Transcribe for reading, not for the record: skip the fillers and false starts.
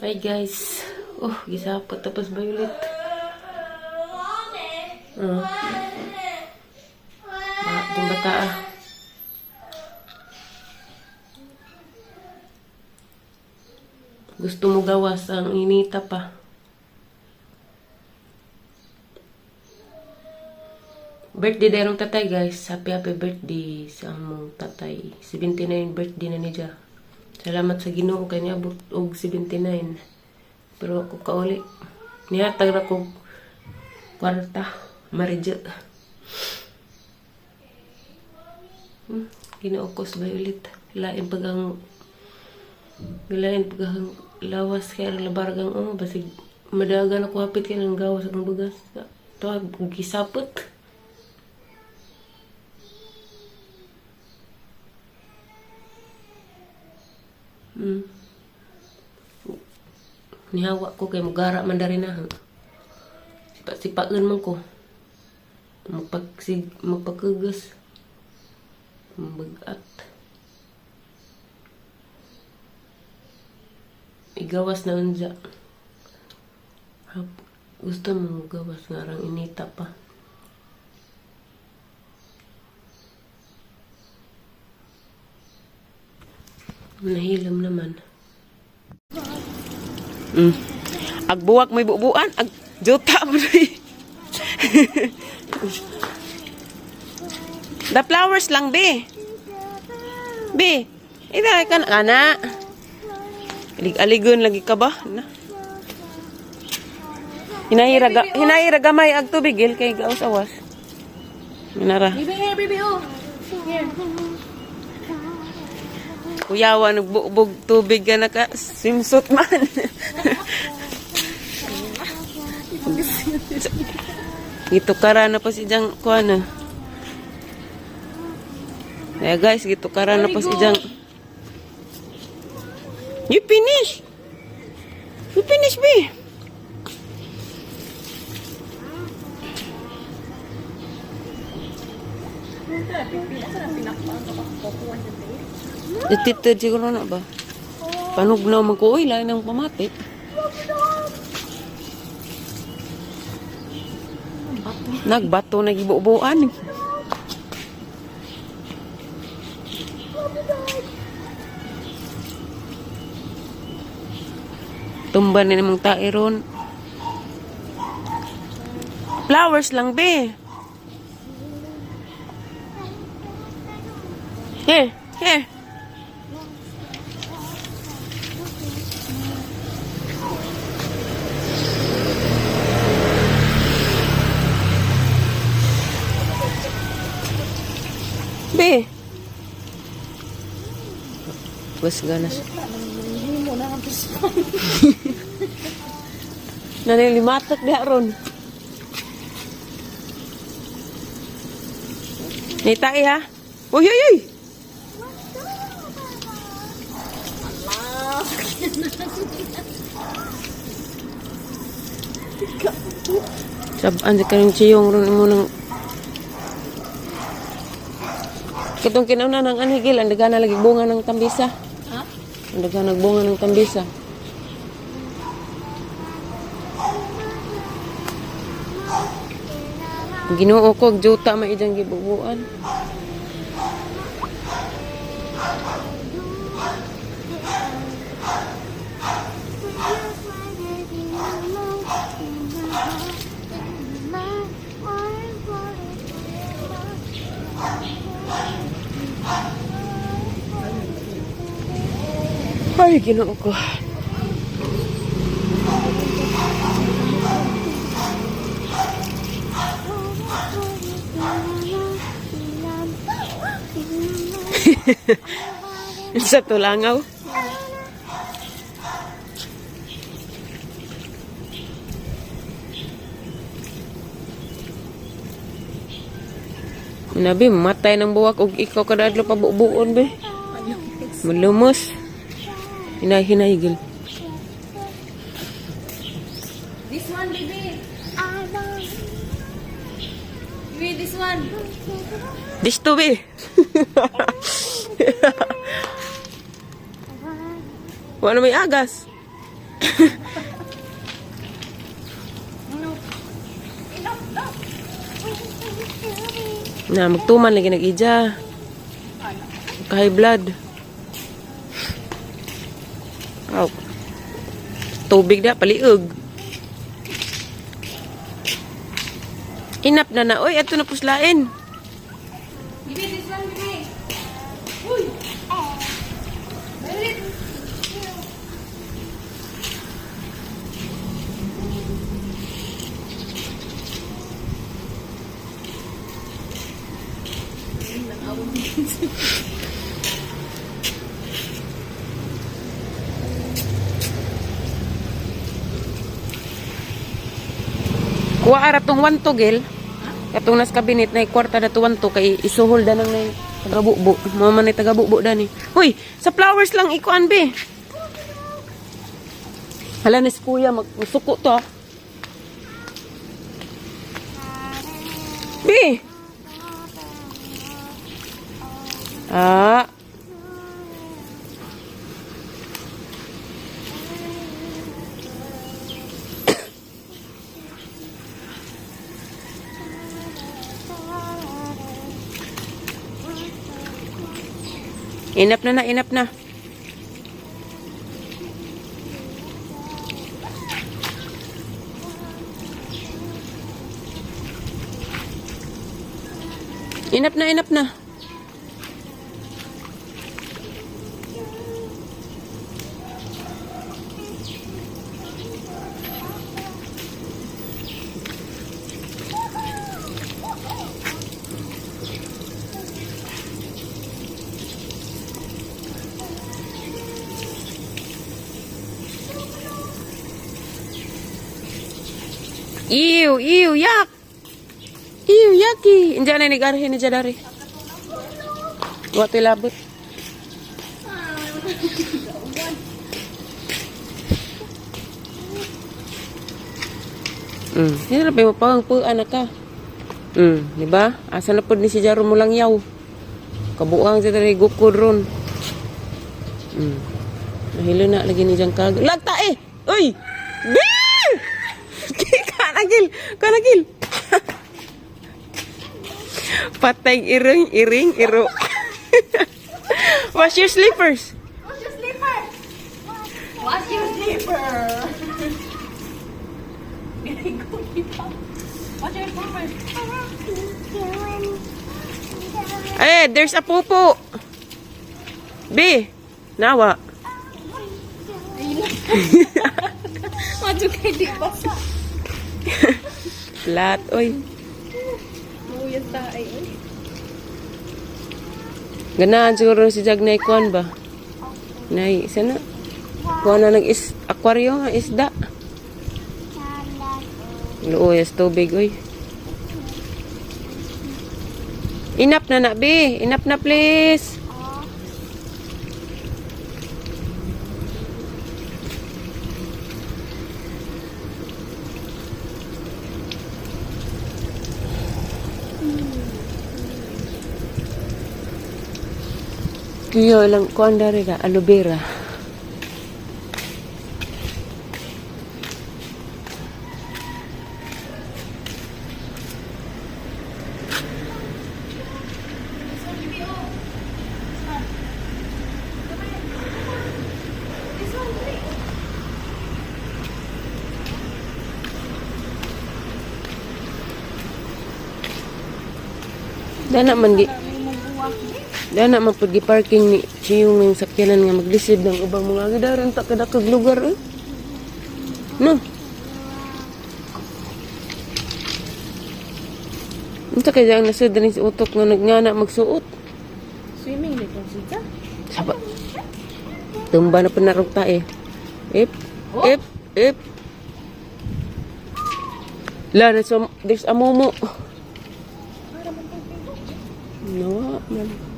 Hi guys. Oh, gisapot tapos violet. Yung bata ah. Gusto mo gawas ang inita pa. Birthday derong tatay guys. Happy birthday sa among tatay. 79 birthday na niya. Salamat sa Ginoo kay niya og 79. Pero ako kauli. Nihatag ra ko kwarta. Maridya. Ginaukos violet. Lain pagang lawas kaya labargang basig madagan ako hapit kaya ng gawas akong bugas. Ito gisapot. Nihawa ko kay mugara man dari na. Sipa-sipaon man ko. Magpagkugas. Bagat. Igawas na unja. Gusto mo gawas nga rang inita pa. Nahilam naman. Agbuwak may bubuan. Agjuta mo rin. The flowers lang, be. Be. Ita ka na. Alig-aligon lagi ka ba? Hinahira gamay ag tubig. Kay gawas-awas. Minara. Baby, oh. Here. Kuyawa, nagbubog tubig ka na ka. Swimsuit man. Gitu kara na pa si Jang kuana. Kaya guys, gitu kara na pa si Jang. You finish? You finish, be? Ititid siguro na ba? Panog na magkuoy, lain ng pamatit. Nagbato, nagibubuan. Tumba na namang tairon. Flowers lang, be. Here, here. Be. Bus ganas. Nanilimatak dia ron. Nitai ha. Uy, uy, uy. Saban sa kaning chiyong ron mo nang kitong kinauna ng anhigil, ang daga na lagi bunga ng tambisa. Ha? Ang daga nagbunga ng tambisa. Ginoo ko, juta maidang gibubuan. Ay, ginoo ko. Sa tulangaw. Nabi, matay ng buwak og ikaw kadadlo pa bubuon be. Malumos. Hinahigil. This one, baby. Baby, this one. This to be. Wala may agas. Na, magtuman lagi nag-ija. High blood. Oh. Tubig na, paliog. Inap na na. Oy, ato na puslain. Bibi, this one, bibi. Uy. Wait. Kuha ara tong wanto, gel. Katong nas kabinet na kwarta na tuwan to kay isuhol da nang na tagabubo. Mo man ni tagabubo dani. Hoy, sa flowers lang ikuan be. Hala ni si kuya magsuko to. Be. Ah. Inap na, inap na. Inap na, inap na. Ew, ew, yak. Ew, yaki. Inja na nigarhin ni dari. Wa labot. Yan na mo pang anak ka. Di ba? Asa na pod ni si Jaro mo lang yaw. Kabuang sa dari gukod ron. Nahilo na lagi ni jang kag. Lagta eh. Uy. Kanagil, kanagil. Patay iring, iro. Wash your slippers. What's your slipper? What's your slipper? What's your slipper? Eh, there's a pupo. B, nawa. Maju kay di basa. Flat, oy. Muyas tayo. Ganahan siguro si Jagnay kuan ba? Nay, sana. Kuan na aquaryo nga isda. Luoyas tubig, oy. Inap na B. Inap na, please. Kuya lang kuan dari ka aloe vera. Dana man gi. Dana man pud gi parking ni siyong ng sakyanan nga maglisid ng ubang mga gidaran ta kada kag lugar eh. No. Unsa kay jang nasud ni si utok nga nagngana magsuot. Swimming dito sita. Saba. Tumba na panarog ta eh. Ip. La, there's a momo. No, man.